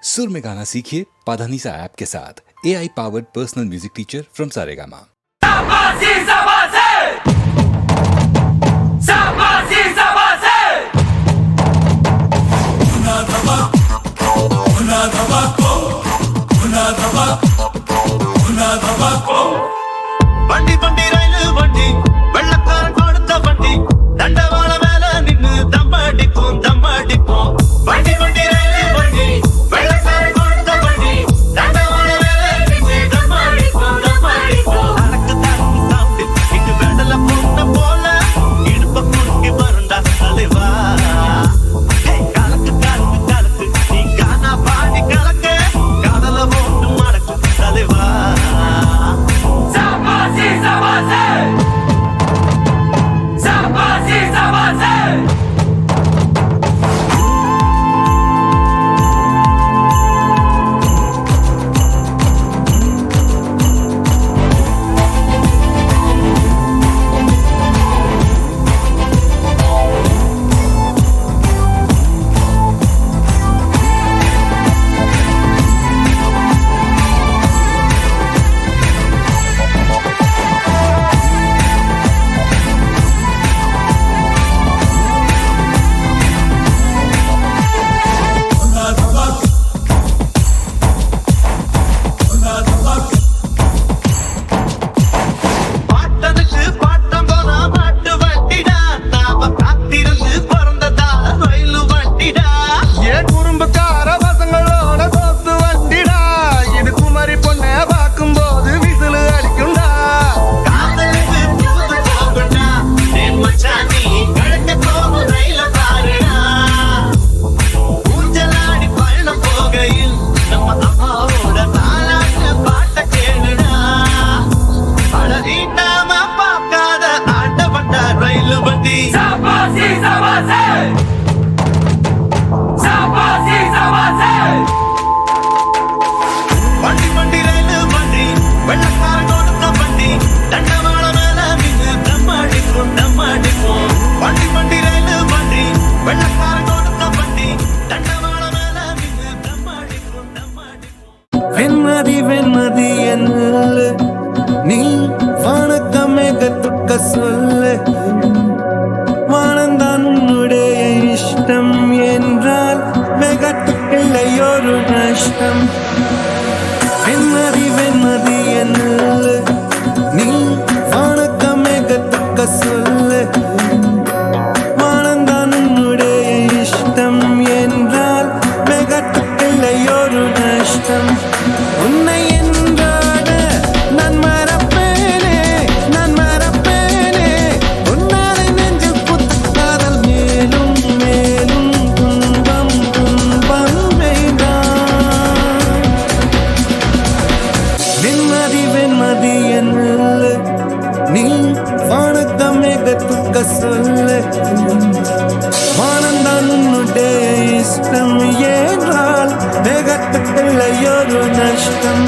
सुर में गाना सीखिए पाधानीसा ऐप के साथ। AI powered personal music teacher from Saregama. வண்டி வண்டி ரயில் வண்டி வெள்ளக்காரன் கொடுத்த வண்டி தண்டவாள மேல நின்னு தம்மடிப்போம் தம்மடிப்போம். வண்டி வண்டி ரயில் வண்டி வெள்ளக்காரன் கொடுத்த வண்டி தண்டவாள மேல நின்னு தம்மடிப்போம் தம்மடிப்போம். அடக்கு தாக்கு சாப்பிட்டு இங்கு வெடல போட்ட போல இடுப்ப குறுக்கி வருண்டா தலைவா. கலக்கு கலக்கு கலக்கு நீ காணா பாடி கலக்கு காதல போட்டு மடக்கு தலைவா. பாட்டனுக்கு பாட்டம் போனா மாட்டு வண்டிடா, நாம காத்திருந்து பிறந்ததா ரயிலு வண்டிடா. ஏன் குறும்புக்கார பசங்களோட தோத்து வண்டிடா, இது குமரி பொண்ணை பார்க்கும்போது விசிலு அடிக்கும்டா. காதலுக்கு தூது போகுண்டா, என் மச்சான் நீ கிழக்க போகும் ரயில பாருடா. ஊஞ்சலாடி பயணம் போகையில் நம்ம அம்மாவோட தாலாட்டு பாட்ட கேளுடா. அழகி நாம பார்க்காத ஆட்ட வண்டா ரயிலு வண்டி. வண்டி வண்டி ரயிலு வண்டி வெள்ளக்காரன் கொடுத்த வண்டி தண்டவாள மேல நின்னு தம்மடிப்போம் தம்மடிப்போம். வண்டி வண்டி ரயிலு வண்டி வெள்ளக்காரன் கொடுத்த வண்டி தண்டவாள மேல நின்னு தம்மடிப்போம் தம்மடிப்போம். வெண்மதி வெண்மதி என்று நீ வணக்கமே கத்துக்க சொல்லு. வானந்தான் உன்னுடைய இஷ்டம் என்றால் மிகத்துக்கில்லை ஒரு நஷ்டம். வெண்மதி வெண்மதி என்று நீ வணக்கமே கத்துக்க சொல்லு. வானந்தான் உன்னுடைய இஷ்டம் என்றால் மிகத்துக்கில்லை ஒரு நஷ்டம். உன்னை என்றாட நான் மறப்பேனே நான் மறப்பேனே. உன்னாலை நெஞ்சில் புத்த காதல் மேலும் மேலும் துன்பம் துன்பம் வேண்டாம். வெண்மதி வெண்மதி என்று நீ வானத்தமே கத்துக்க சொல்லு. வானந்தான் உன்னுடைய இஷ்டம் என்றால் மேகத்துக்கில்லை ஒரு நஷ்டம்.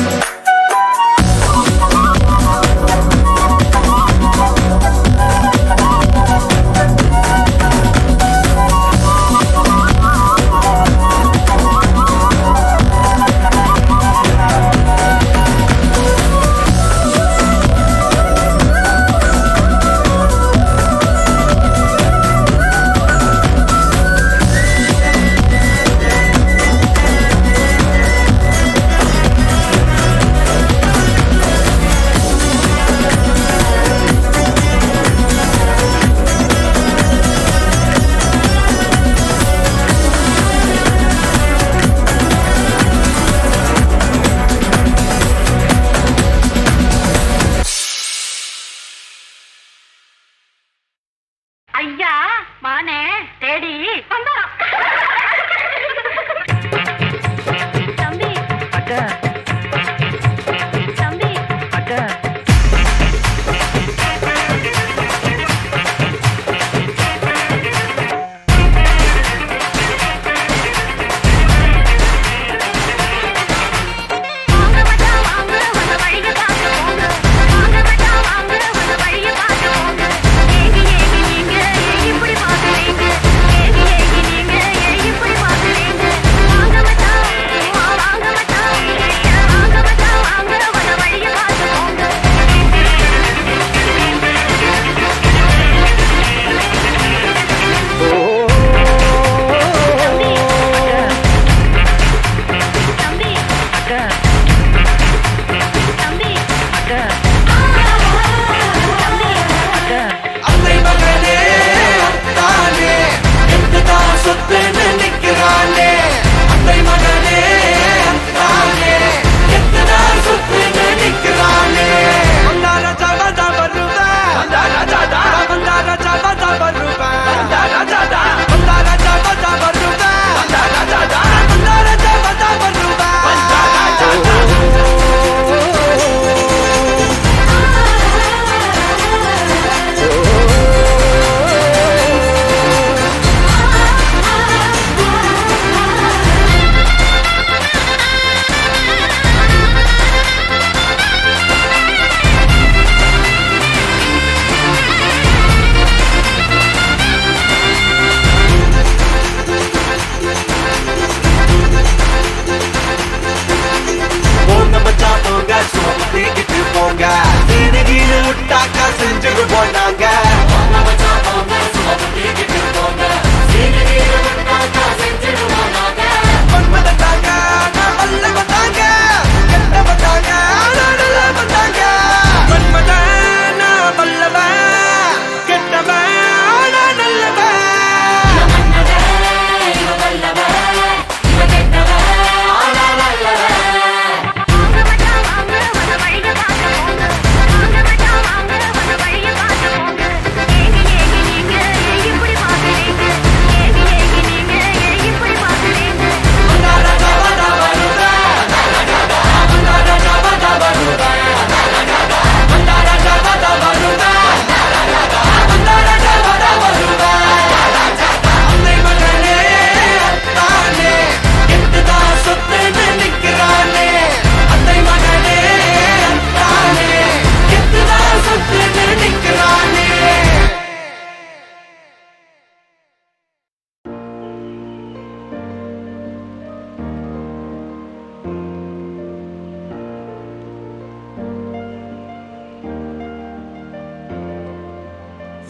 செஞ்சிருவோம் நாங்க வந்ததாங்க நான் வல்லவன் தாங்க கெட்டவன் தாங்க நான் நல்லவன் தாங்க வன்மதன் நான் வல்லவன் கெட்டவன் நான் நல்லவன்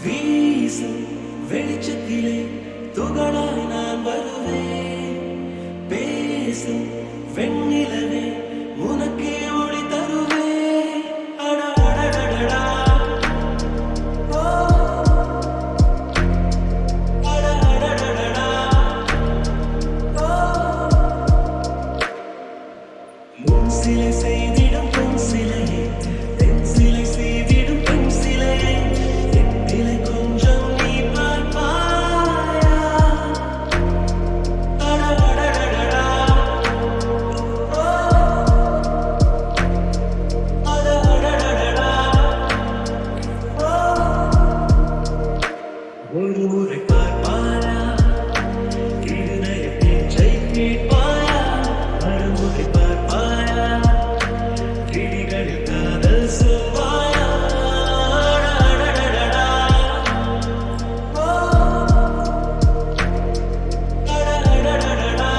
வீசும் வெளிச்சத்திலே துகளாய் நான் வருவேன் பேசும் வெண்ணிலவே உனக்கே ஒளி தருவேன் அடடடடடா ஓ அடடடடடா ஓ முன் சிலை செய்திடும் பொன் சிலையே தென் சிலை செய்திடும் பெண் சிலையே நிலை கொஞ்சம் நீ பார்ப்பாயா அடடடடடா ஓ அடடடடடா ஓ ஒரு முறை பார்ப்பாயா இருதய பேச்சை கேட்பாயா மறுமுறை பார்ப்பாயா கிளிகளில் காதல் சொல்வாயா அடடடடடா ஓ அடடடடடா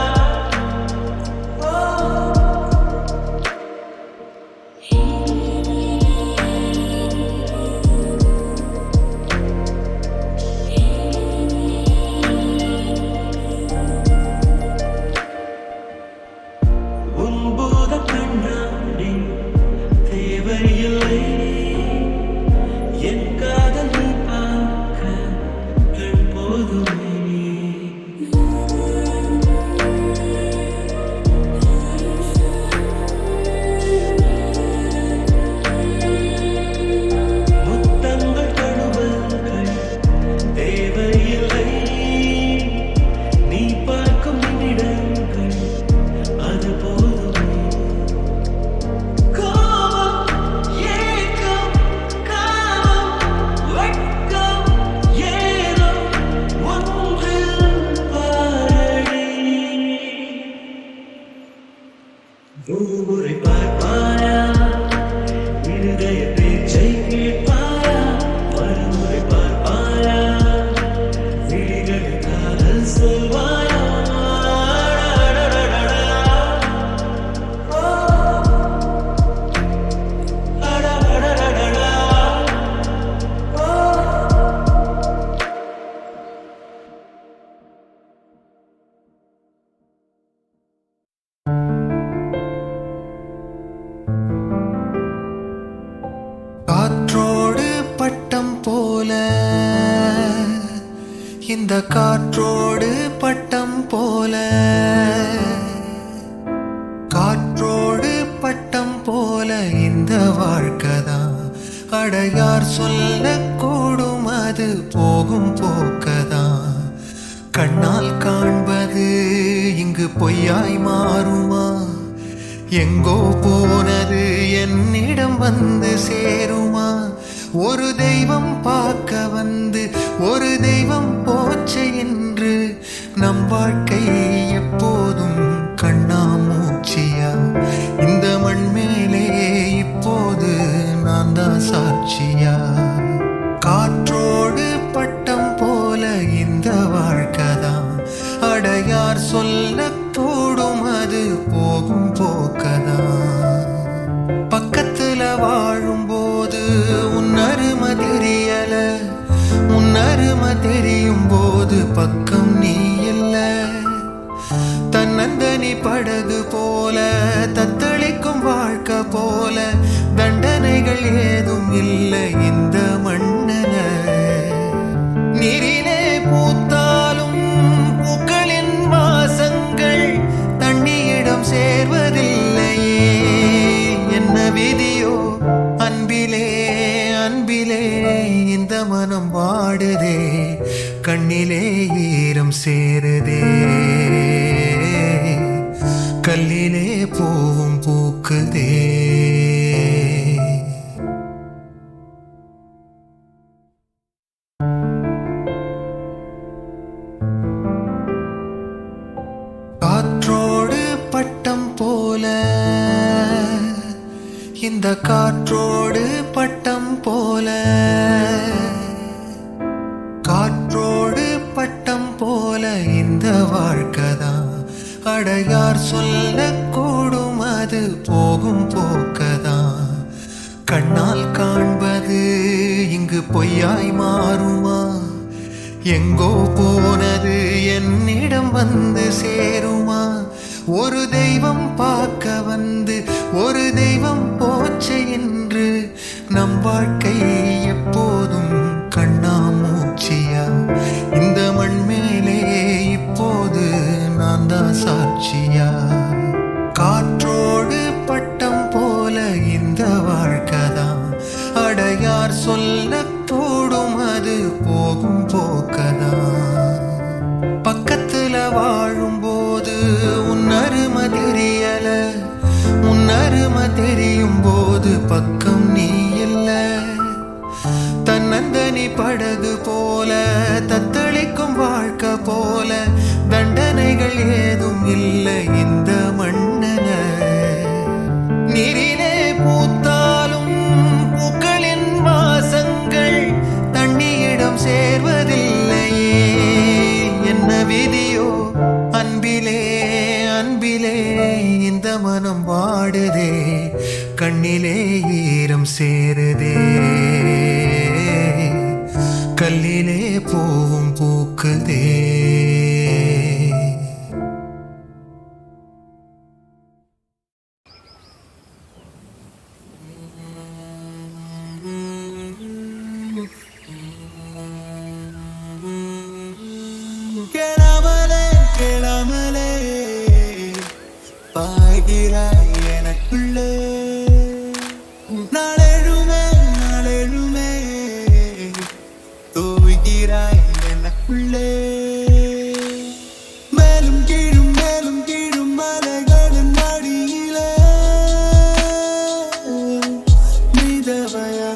ஓ உன்போத கண்ணாடி தேவையில்லை என் காதல் நீ பார்க்க கண் போதுமே முத்தங்கள் தழுவல்கள் தேவையில்லை நீ பார்க்கும் நிமிடங்கள் அது போதுமே கோபம் ஏக்கம் காமம் வெட்கம் ஏதோ ஒன்றில் பாரடி ஒரு முறை பார்ப்பாயா இருதய பேச்சை கேட்பாயா மறுமுறை பார்ப்பாயா விழிகளில் காதல் சொல்வாயா அடடடடடா ஓ அடடடடடா ஓ காற்றோடு பட்டம் போல இந்த காற்றோடு பட்டம் போல காற்றோடு பட்டம் போல இந்த வாழ்க்கைதான் அடையார் சொல்லக்கூடும் அது போகும் போக்கதான் கண்ணால் காண்பது இங்கு பொய்யாய் மாறுமா எங்கோ போனது என்னிடம் வந்து சேருமா ஒரு தெய்வம் பார்க்க வந்து ஒரு தெய்வம் போச்சு என்று நம் வாழ்க்கை எப்போதும் கண்ணாமூச்சியா இந்த மண் மேலே இப்போது நான் தான் சாட்சியா காற்றோடு பட்டம் போல இந்த வாழ்க்கைதான் அடையார் சொல்லக்கூடும் அது போகும் போக்கதான் பக்கத்துல வாழும்போது உன் அருமை படகு போல தத்தளிக்கும் வாழ்க்கை போல தண்டனைகள் ஏதும் இல்லை இந்த மண்ணில. நீரிலே பூத்தாலும் பூக்களின் வாசங்கள் தண்ணியிடம் சேர்வதில்லையே. என்ன விதியோ அன்பிலே அன்பிலே இந்த மனம் வாடுதே, கண்ணிலே ஈரம் சேருதே, கல்லிலே பூவும் பூக்குதே. காற்றோடு பட்டம் போல இந்த காற்றோடு பட்டம் போல, காற்றோடு பட்டம் போல இந்த வாழ்க்கைதான். அடையார் சொல்லக்கூடும் அது போகும் போக்கதான். கண்ணால் காண்பது இங்கு பொய்யாய் மாறுமா? எங்கோ போனது என்னிடம் வந்து சேருமா? ஒரு தெய்வம் பார்க்க வந்து ஒரு தெய்வம் போச்சு என்று நம் வாழ்க்கை எப்போதும் கண்ணாமூச்சியா? இந்த மண் மேலே இப்போது நான் தான் சாட்சியா? காற்றோடு பட்டம் போல இந்த வாழ்க்கைதான். அடையார் சொல்லக்கூடும் அது போகும் போக்கதான். பக்கத்துல வாழும்போது உன்னருமை தெரியல, உன்னருமை தெரியும் போது பக்கம் நீ இல்ல. தன்னந்தனி படகு போல தத்தளிக்கும் வாழ்க்கை போல தண்டனைகள் ஏதும் இல்லை இந்த மண்ணில. நீரிலே பூத்தாலும் பூக்களின் வாசங்கள் தண்ணியிடம் சேர்வதில்லையே. என்ன விதியோ அன்பிலே அன்பிலே இந்த மனம் வாடுதே, கண்ணிலே ஈரம் சேருதே, கல்லிலே பூவும் பூக்குதே. கேளாமலே கேளாமலே பாய்கிறாய் எனக்குள்ளே. நாளெழுமே நாளெழுமே தூய்கிறாய் எனக்குள்ளே. மேலும் கீழும் மலைகளின் அடியிலே மிதவையா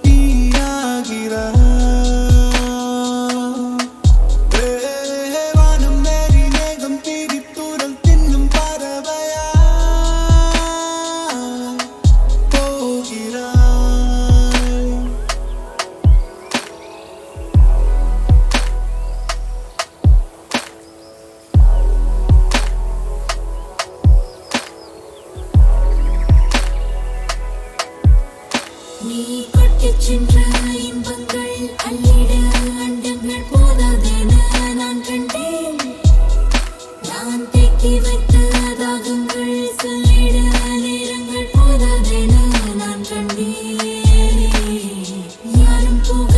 நீயாகிறாய். நீ கொட்டிச் சென்ற இன்பங்கள் அள்ளிட அண்டங்கள் போதாதென நான் கண்டேன். நான் தேக்கி வைத்த தாகங்கள் சொல்லிட நேரங்கள் போதாதென நான் கண்டேன். யாரும் போக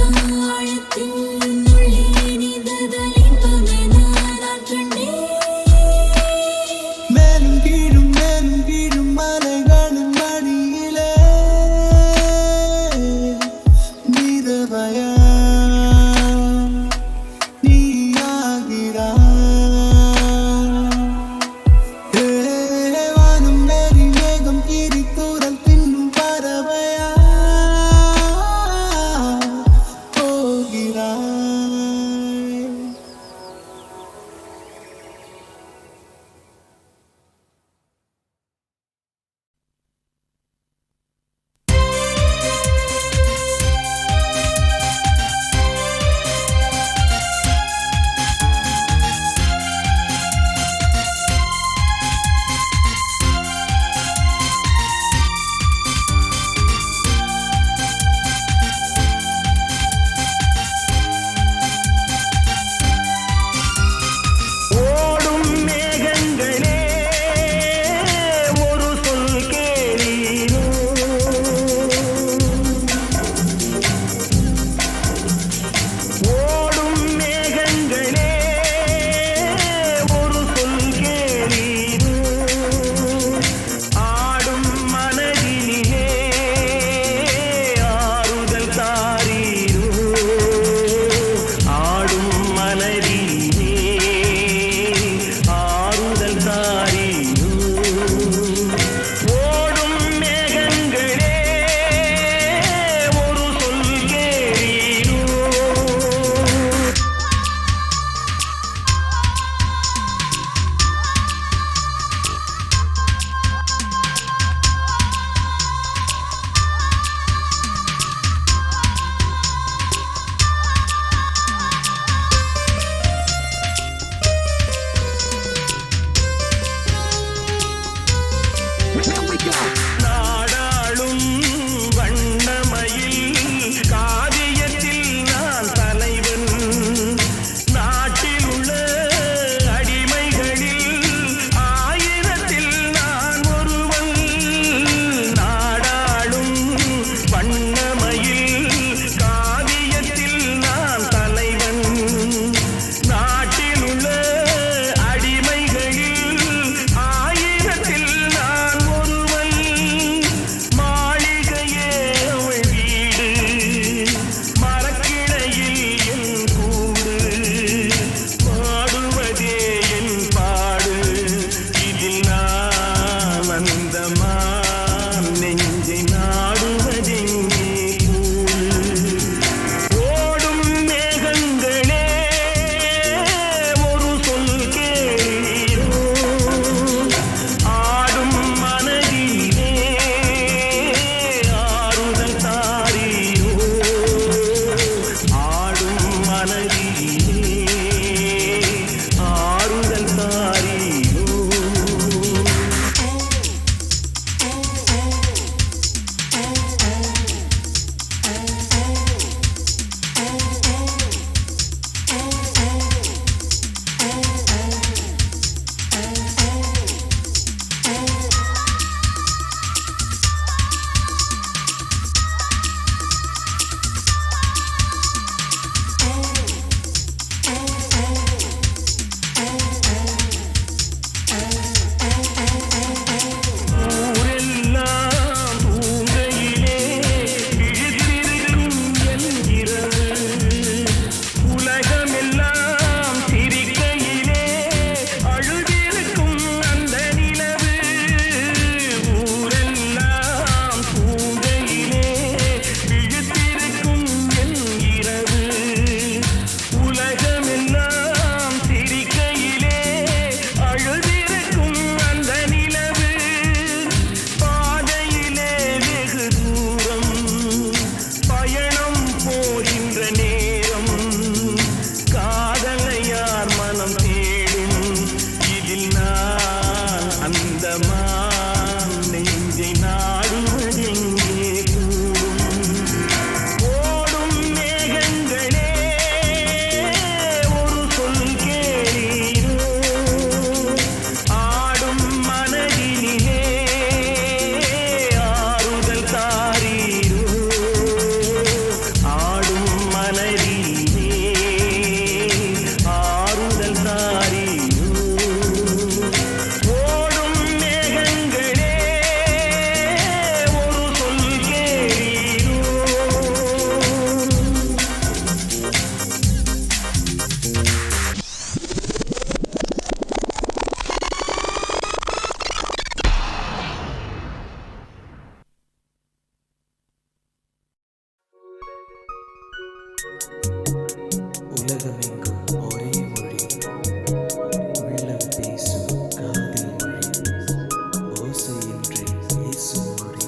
ஆழத்தில் உள்ளே நீந்ததல் இன்பமென நான் கண்டேன். மேலும் கீழும் மலைகளின் அடியிலே மிதவையா நீயாகிறாய். மான் நெஞ்சை நாடுவதெங்கே ஓடும் மேகங்களே ஒரு சொல் கேளீரோ ஆடும் மனதினிலே ஆறுதல் தாரீரோ ஆடும் மனதினிலே ஆறுதல் தாரீரோ ஓடும் மேகங்களே ஒரு சொல் கேளீரோ உலகமெங்கும் ஒரே மொழி உள்ளம் பேசும் காதல் மொழி ஓசையின்றி பேசும் மொழி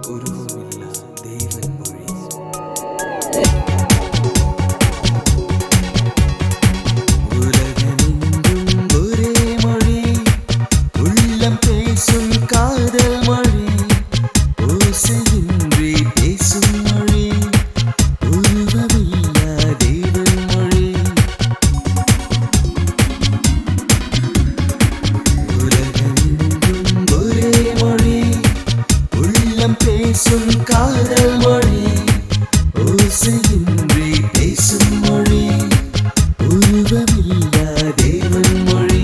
உருவமில்லா தேவன் மொழி உலகமெங்கும் ஒரே மொழி உள்ளம் பேசும் காதல் மொழி ஓசையின்றி பேசும் மொழி உருவமில்லா தேவன் மொழி உலகமெங்கும் ஒரே மொழி உள்ளம் பேசும் காதல் மொழி ஓசையின்றி பேசும் மொழி உருவமில்லா தேவன் மொழி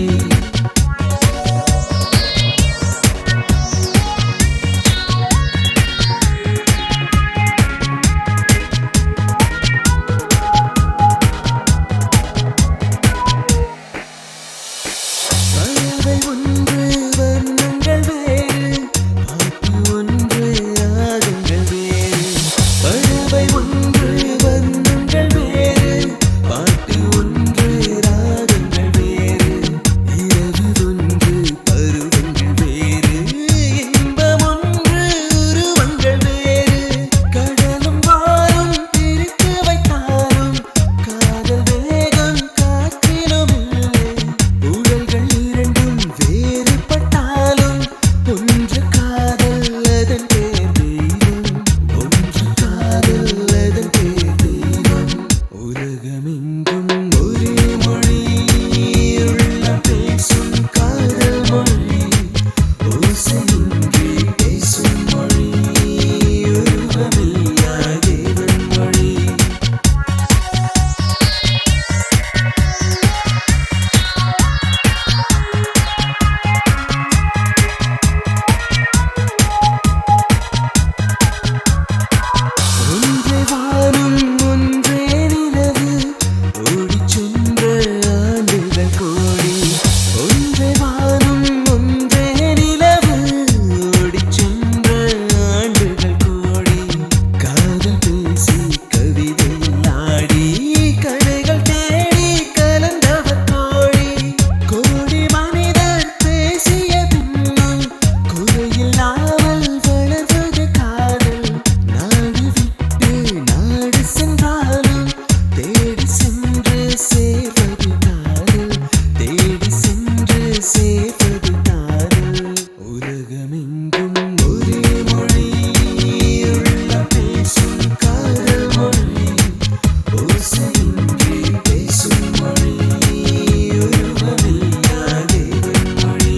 பறவை ஒன்று வண்ணங்கள் வேறு பாட்டு ஒன்று ராகங்கள் வேறு பறவை ஒன்று வண்ணங்கள் வேறு பாட்டு ஒன்று ராகங்கள் வேறு இரவு ஒன்று பருவங்கள் வேறு இன்பம் ஒன்று உருவங்கள் வேறு கடலும் வாரும் பிரித்து வைத்தாலும் காதல் வேகம் காற்றிலும் இல்லை உடல்கள் இரண்டும் வேறுபட்டாலும் ஒன்று காதல் அதன் பேர் தெய்வம் ஒன்று காதல் அதன் பேர் தெய்வம் உலகமெங்கும் ஒரே மொழி உள்ளம் பேசும் காதல் மொழி ஓசையின்றி பேசும் மொழி உருவமில்லா தேவன் மொழி ஒன்றே வானம் ஒன்றே நிலவு ஓடிச் சென்ற ஆண்டுகள் கோடி ஒன்றே வானம் ஒன்றே நிலவு ஓடிச் சென்ற ஆண்டுகள் கோடி காதல் பேசி கவிதை ஆடி கதைகள் தேடி கலந்தவர் கோடி கோடி மனிதர் பேசிய பின்னும் குறையில்லாமல் வளர்வது காதல் நாடு விட்டு நாடு சென்றாலும் தேடி சென்று சேர்வது காதல் தேடி சென்று சேர்வது காதல் உலகமெங்கும் ஒரே மொழி உள்ளம் பேசும் காதல் மொழி ஓசையின்றி பேசும் மொழி உருவமில்லா தேவன் மொழி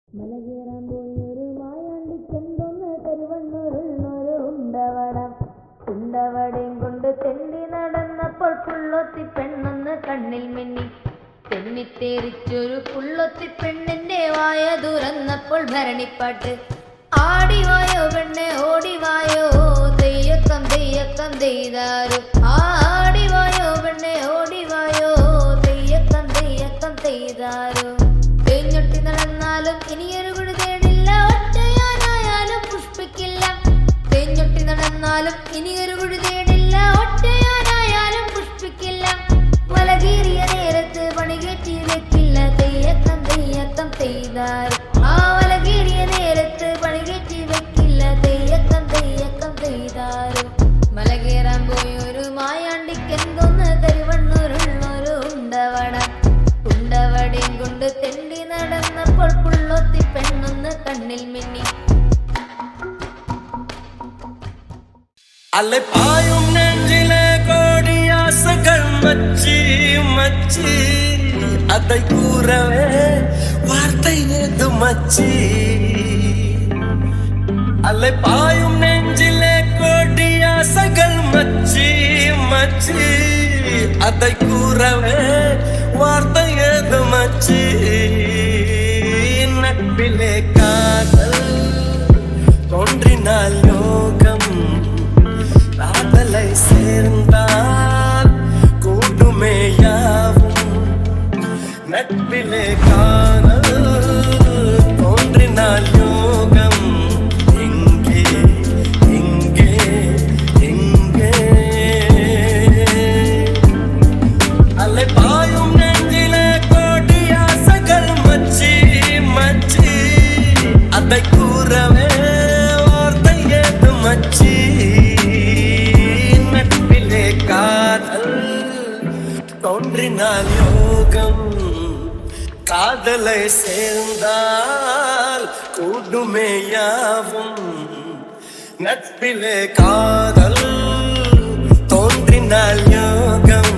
മലകേറാൻ പോയൊരു മായാണ്ടിക്കെന്തൊന്ന് കരുവണ്ണൂരുള്ളൊരു ഉണ്ടവടം ഉണ്ടവടയും കൊണ്ട് തെണ്ടി നടന്നപ്പോൾ പുള്ളൊത്തി പെണ്ണൊന്ന് കണ്ണിൽ മിന്നി തെന്നിത്തേറിച്ചൊരു പുള്ളൊത്തി പെണ്ണിന്റെ വായ തുറന്നപ്പോൾ ഭരണിപ്പാട്ട് ആടിവായോ പെണ്ണെ ഓടിവായോ തെയ്യക്കം തെയ്യക്കം തെയ്താരു ആടിവായോ പെണ്ണെ ഓടിവായോ തെയ്യക്കം തെയ്യക്കം തെയ്താരു തേഞ്ഞൊട്ടി നടന്നാലും ഇനിയൊരു കുടി തേടില്ല ഒറ്റയാനായാലും പുഷ്പിക്കില്ല തേഞ്ഞൊട്ടി നടന്നാലും ഇനിയൊരു കുടി തേടില്ല ഒറ്റയാനായാലും പുഷ്പിക്കില്ല വലകീറിയ നേരത്ത് പണികേറ്റി വെക്കില്ല തെയ്യക്കം തെയ്യക്കം തെയ്താർ ആ വലകീറിയ നേരത്ത് പണികേറ്റി വെക്കില്ല തെയ്യക്കം തെയ്യക്കം തെയ്താർ அலை பாயும் நெஞ்சிலே கோடி ஆசைகள் மச்சி மச்சி அதை கூறவே வார்த்தை ஏது மச்சி அலை பாயும் நெஞ்சிலே கோடி ஆசைகள் மச்சி மச்சி அதை கூறவே வார்த்தை ஏது மச்சி நட்பிலே காதல் தோன்றினால் யோகம் காதலை சேர்ந்தால் கூடுமே யாவும் நட்பிலே காதல் தோன்றினால் யோகம் எங்கே எங்கே எங்கே அலை பாயும் நெஞ்சிலே கோடி ஆசைகள் மச்சி மச்சி அதை கூறவே வார்த்தை ஏது மச்சி நட்பிலே காதல் தோன்றினால் யோகம் காதலை சேர்ந்தால் கூடுமே யாவும் நட்பிலே காதல் தோன்றினால் யோகம்